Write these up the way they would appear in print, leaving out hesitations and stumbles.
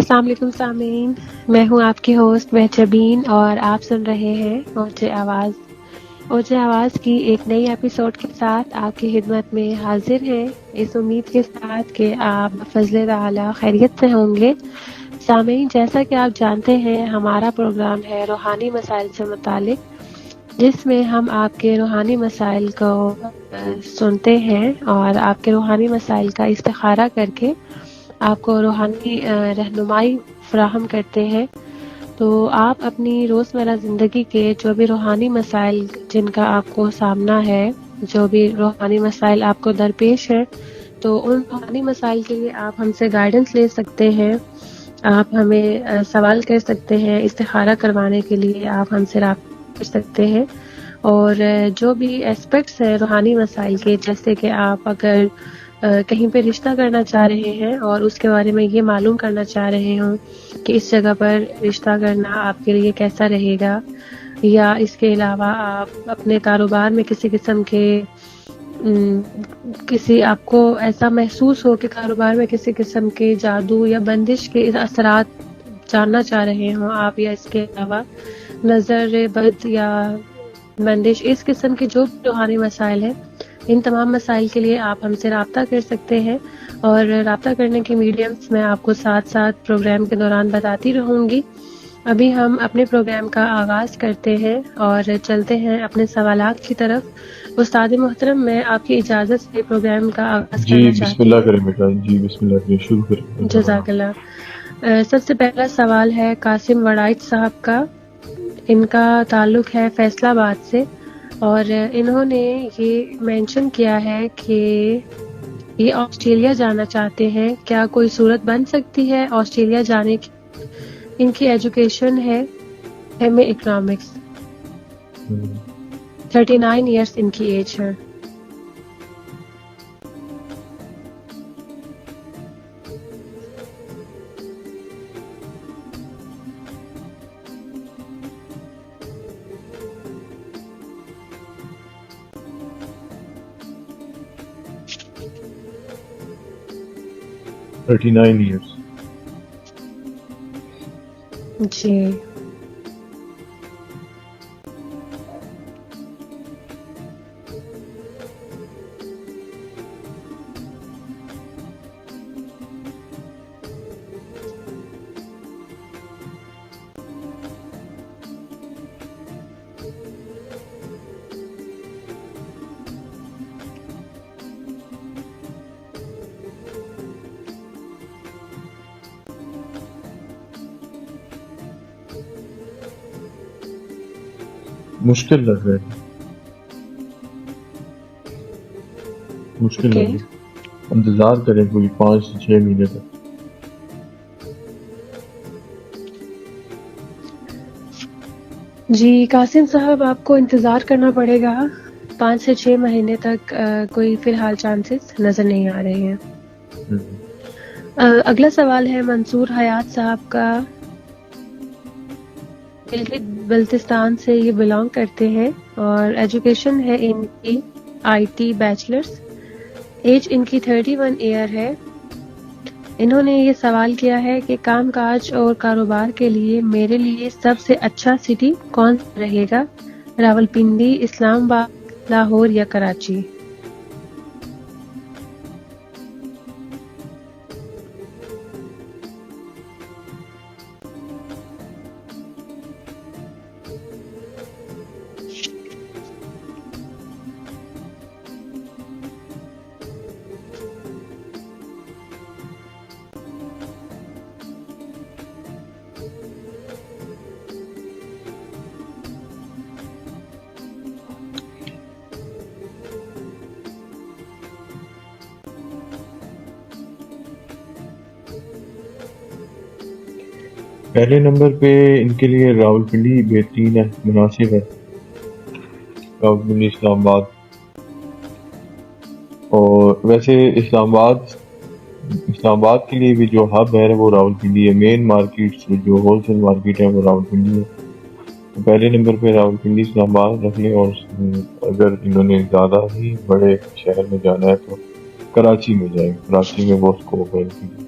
السلام علیکم سامعین، میں ہوں آپ کی ہوسٹ مہجبین اور آپ سن رہے ہیں اوجے آواز۔ اوجے آواز کی ایک نئی ایپیسوڈ کے ساتھ آپ کی خدمت میں حاضر ہیں، اس امید کے ساتھ کہ آپ بفضل تعالی خیریت سے ہوں گے۔ سامعین، جیسا کہ آپ جانتے ہیں ہمارا پروگرام ہے روحانی مسائل سے متعلق، جس میں ہم آپ کے روحانی مسائل کو سنتے ہیں اور آپ کے روحانی مسائل کا استخارہ کر کے آپ کو روحانی رہنمائی فراہم کرتے ہیں۔ تو آپ اپنی روزمرہ زندگی کے جو بھی روحانی مسائل جن کا آپ کو سامنا ہے، جو بھی روحانی مسائل آپ کو درپیش ہیں، تو ان روحانی مسائل کے لیے آپ ہم سے گائیڈنس لے سکتے ہیں، آپ ہمیں سوال کر سکتے ہیں، استخارہ کروانے کے لیے آپ ہم سے رابطہ کر سکتے ہیں۔ اور جو بھی ایسپیکٹس ہیں روحانی مسائل کے، جیسے کہ آپ اگر کہیں پہ رشتہ کرنا چاہ رہے ہیں اور اس کے بارے میں یہ معلوم کرنا چاہ رہے ہوں کہ اس جگہ پر رشتہ کرنا آپ کے لیے کیسا رہے گا، یا اس کے علاوہ آپ اپنے کاروبار میں کسی قسم کے کسی آپ کو ایسا محسوس ہو کہ کاروبار میں کسی قسم کے جادو یا بندش کے اثرات جاننا چاہ رہے ہوں آپ، یا اس کے علاوہ نظر بد یا بندش، اس قسم کے جو بھی روحانی مسائل ہیں، ان تمام مسائل کے لیے آپ ہم سے رابطہ کر سکتے ہیں۔ اور رابطہ کرنے کے میڈیمز میں آپ کو ساتھ ساتھ پروگرام کے دوران بتاتی رہوں گی۔ ابھی ہم اپنے پروگرام کا آغاز کرتے ہیں اور چلتے ہیں اپنے سوالات کی طرف۔ استاد محترم، میں آپ کی اجازت سے پروگرام کا آغاز کرنا بسم چاہتی اللہ ہوں۔ کریں بیٹا، جی بسم اللہ کریں، شروع کریں۔ جزاک اللہ۔ سب سے پہلا سوال ہے قاسم وڑائچ صاحب کا، ان کا تعلق ہے فیصل آباد سے، اور انہوں نے یہ مینشن کیا ہے کہ یہ آسٹریلیا جانا چاہتے ہیں، کیا کوئی صورت بن سکتی ہے آسٹریلیا جانے کی؟ ان کی ایجوکیشن ہے ایم اے اکنامکس، 39 ایئرس ان کی ایج ہے۔ Thirty 39 years. جی مشکل لگ رہا ہے، مشکل لگ اوکے۔ رہا ہے، انتظار کریں کوئی 5 سے 6 مہینے تک۔ جی قاسم صاحب، آپ کو انتظار کرنا پڑے گا 5 سے 6 مہینے تک، کوئی فی الحال چانسز نظر نہیں آ رہے ہیں۔ اگلا سوال ہے منصور حیات صاحب کا، گلگت بلتستان سے یہ بلانگ کرتے ہیں، اور ایجوکیشن ہے ان کی آئی ٹی بیچلرز، ایج ان کی 31 ایئر ہے۔ انہوں نے یہ سوال کیا ہے کہ کام کاج اور کاروبار کے لیے میرے لیے سب سے اچھا سٹی کون سا رہے گا، راولپنڈی، اسلام آباد، لاہور یا کراچی؟ پہلے نمبر پہ ان کے لیے راولپنڈی بہترین ہے، مناسب ہے، راولپنڈی اسلام آباد۔ اور ویسے اسلام آباد کے لیے بھی جو ہب ہے وہ راولپنڈی ہے، مین مارکیٹ جو ہول سیل مارکیٹ ہے وہ راولپنڈی ہے۔ تو پہلے نمبر پہ راولپنڈی اسلام آباد رکھ لیں، اور اگر انہوں نے زیادہ ہی بڑے شہر میں جانا ہے تو کراچی میں جائیں، کراچی میں بہت اسکوپ ہے ان کے لیے۔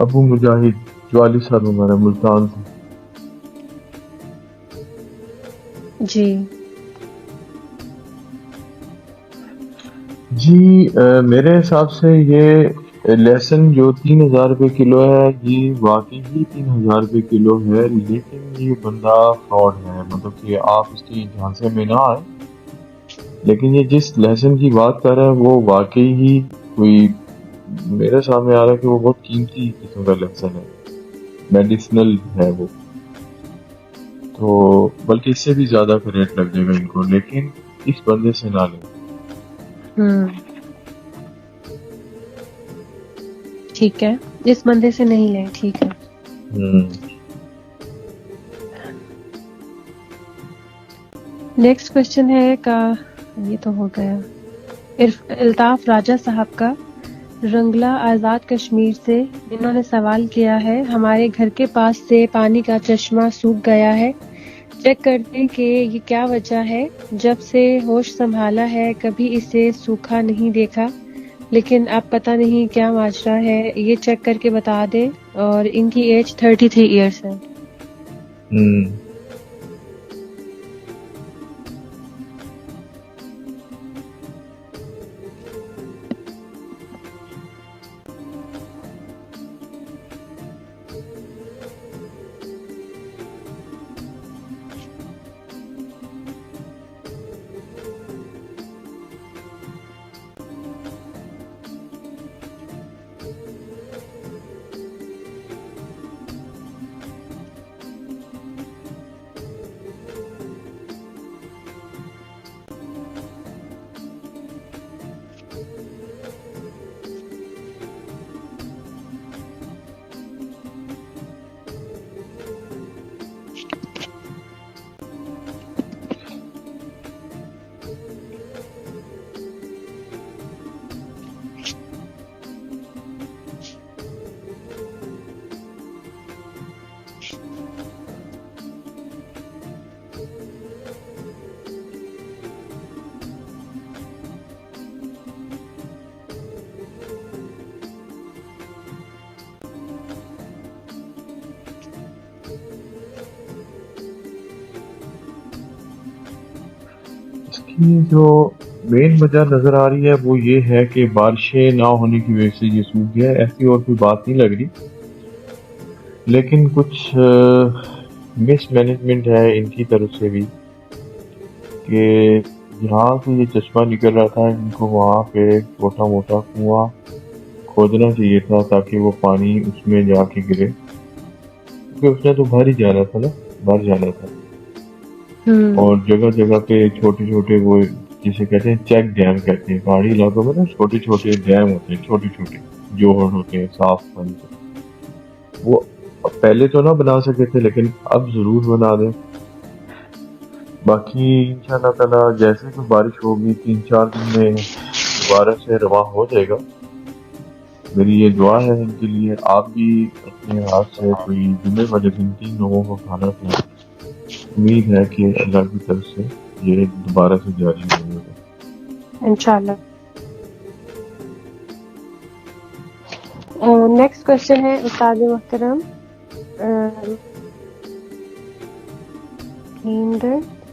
ابو مجاہد 44 سال عمر ہے، ملتان سے۔ جی جی میرے حساب سے یہ لہسن جو 3,000 روپے کلو ہے، یہ واقعی ہی 3,000 روپے کلو ہے، لیکن یہ بندہ فراڈ ہے، مطلب کہ آپ اس کی جھانسے میں نہ آئے۔ لیکن یہ جس لہسن کی بات کر رہا ہے وہ واقعی ہی کوئی، میرے سامنے آ رہا ہے کہ وہ بہت قیمتی قسم کا لہسن ہے، میڈیسنل ہے وہ، تو بلکہ اس سے بھی زیادہ کا ریٹ لگ جائے گا ان کو، لیکن اس بندے سے نہ لیں۔ ٹھیک ہے، اس بندے سے نہیں لیں، ٹھیک ہے۔ نیکسٹ کوشچن ہے یہ تو ہو گیا، الطاف راجہ صاحب کا، رنگلا آزاد کشمیر سے۔ انہوں نے سوال کیا ہے، ہمارے گھر کے پاس سے پانی کا چشمہ سوکھ گیا ہے، چیک کر دیں کہ یہ کیا وجہ ہے۔ جب سے ہوش سنبھالا ہے کبھی اسے سوکھا نہیں دیکھا، لیکن اب پتہ نہیں کیا ماجرا ہے، یہ چیک کر کے بتا دیں۔ اور ان کی ایج 33 ایئرس ہے۔ اس کی جو مین وجہ نظر آ رہی ہے وہ یہ ہے کہ بارشیں نہ ہونے کی وجہ سے یہ سوکھ گیا ہے، ایسی اور کوئی بات نہیں لگ رہی، لیکن کچھ مس مینجمنٹ ہے ان کی طرف سے بھی، کہ جہاں سے یہ چشمہ نکل رہا تھا ان کو وہاں پہ چھوٹا موٹا کنواں کھودنا چاہیے تھا تاکہ وہ پانی اس میں جا کے گرے، کیونکہ اس نے تو بھر ہی جانا تھا نا، بھر جانا تھا۔ اور جگہ جگہ پہ چھوٹے چھوٹے وہ جسے کہتے ہیں چیک ڈیم کہتے ہیں، پہاڑی علاقوں میں نا چھوٹے چھوٹے ڈیم ہوتے ہیں، چھوٹے چھوٹے جوہر ہوتے ہیں صاف پانی کے، وہ پہلے تو نہ بنا سکے تھے لیکن اب ضرور بنا دیں۔ باقی انشاءاللہ تعالیٰ جیسے کہ بارش ہوگی 3-4 دن میں دوبارہ سے رواں ہو جائے گا، میری یہ دعا ہے ان کے لیے۔ آپ بھی اپنے ہاتھ سے کوئی جمعے والے دن 3 لوگوں کو کھانا کھلائیں، امید ہے کہ اللہ کی طرف سے یہ دوبارہ سے جاری نہیں ہوگا انشاءاللہ۔ نیکسٹ کوشچن ہے استاد محترم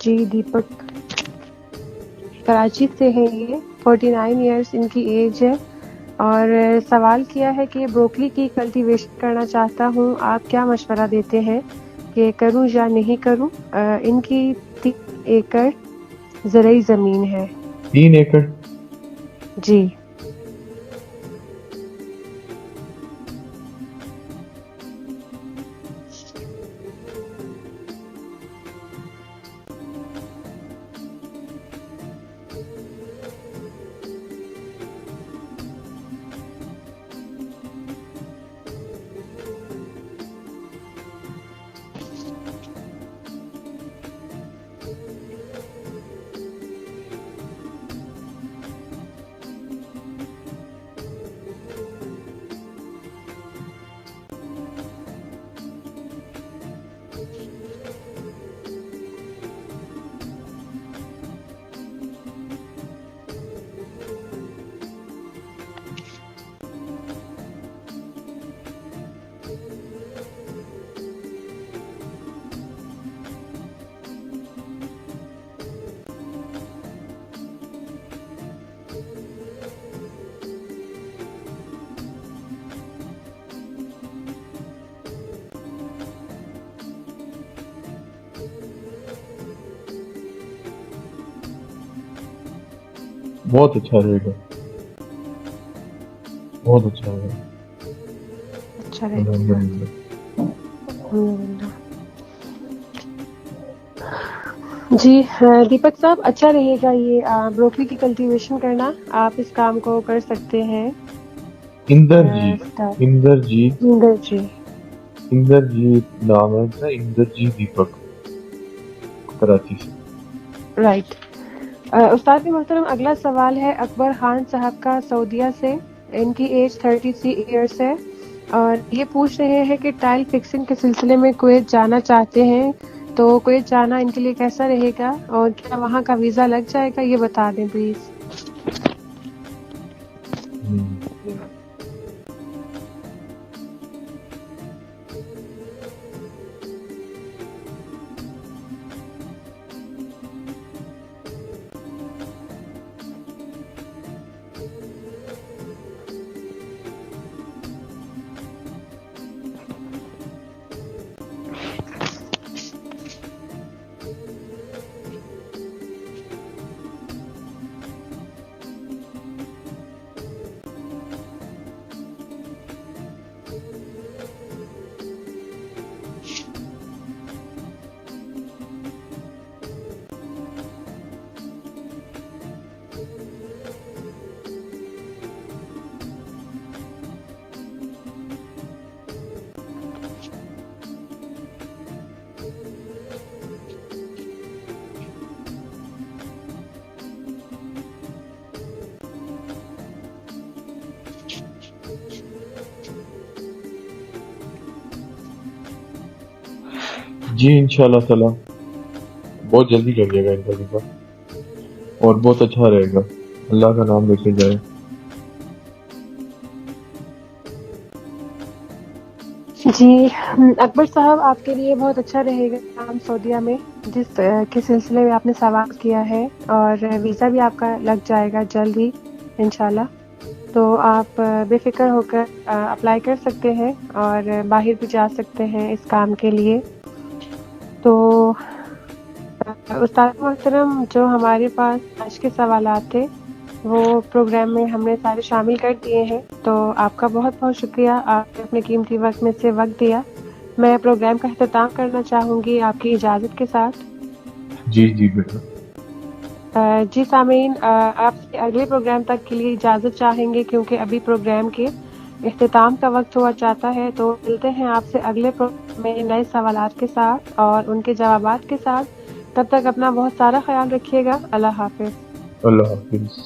جی دیپک، کراچی سے ہے، یہ 49 ایئرس ان کی ایج ہے، اور سوال کیا ہے کہ بروکلی کی کلٹیویشن کرنا چاہتا ہوں، آپ کیا مشورہ دیتے ہیں کہ کروں یا نہیں کروں؟ ان کی 3 ایکڑ زرعی زمین ہے۔ 3 ایکڑ؟ جی بہت اچھا رہے گا، بہت اچھا رہے گا اچھا رہے الحمد گا. للہ. الحمدللہ. جی دیپک صاحب، اچھا رہے گا یہ بروکلی کی کلٹیویشن کرنا. آپ اس کام کو کر سکتے ہیں. اندر جیت جی نام ہے ان کا، اندر جی دیپک، کراچی سے. رائٹ. استاد محترم، اگلا سوال ہے اکبر خان صاحب کا سعودیہ سے. ان کی ایج 33 ایئرس ہے اور یہ پوچھ رہے ہیں کہ ٹائل فکسنگ کے سلسلے میں کویت جانا چاہتے ہیں، تو کویت جانا ان کے لیے کیسا رہے گا اور کیا وہاں کا ویزا لگ جائے گا، یہ بتا دیں پلیز. جی انشاءاللہ تعالی بہت جلدی لگ جائے گا ان کا ویزا اور بہت اچھا رہے گا. اللہ کا نام لیتے جائے. جی اکبر صاحب، آپ کے لیے بہت اچھا رہے گا کام سعودیہ میں، جس کے سلسلے میں آپ نے سوال کیا ہے، اور ویزا بھی آپ کا لگ جائے گا جلد ہی انشاءاللہ. تو آپ بے فکر ہو کر اپلائی کر سکتے ہیں اور باہر بھی جا سکتے ہیں اس کام کے لیے. تو استاد محترم، جو ہمارے پاس آج کے سوالات تھے وہ پروگرام میں ہم نے سارے شامل کر دیے ہیں. تو آپ کا بہت بہت شکریہ، آپ نے اپنے قیمتی وقت میں سے وقت دیا. میں پروگرام کا اختتام کرنا چاہوں گی آپ کی اجازت کے ساتھ. جی بیٹا. جی سامعین، آپ سے اگلے پروگرام تک کے لیے اجازت چاہیں گے کیونکہ ابھی پروگرام کے اختتام کا وقت ہوا چاہتا ہے. تو ملتے ہیں آپ سے اگلے پروگرام میں نئے سوالات کے ساتھ اور ان کے جوابات کے ساتھ. تب تک اپنا بہت سارا خیال رکھیے گا. اللہ حافظ. اللہ حافظ.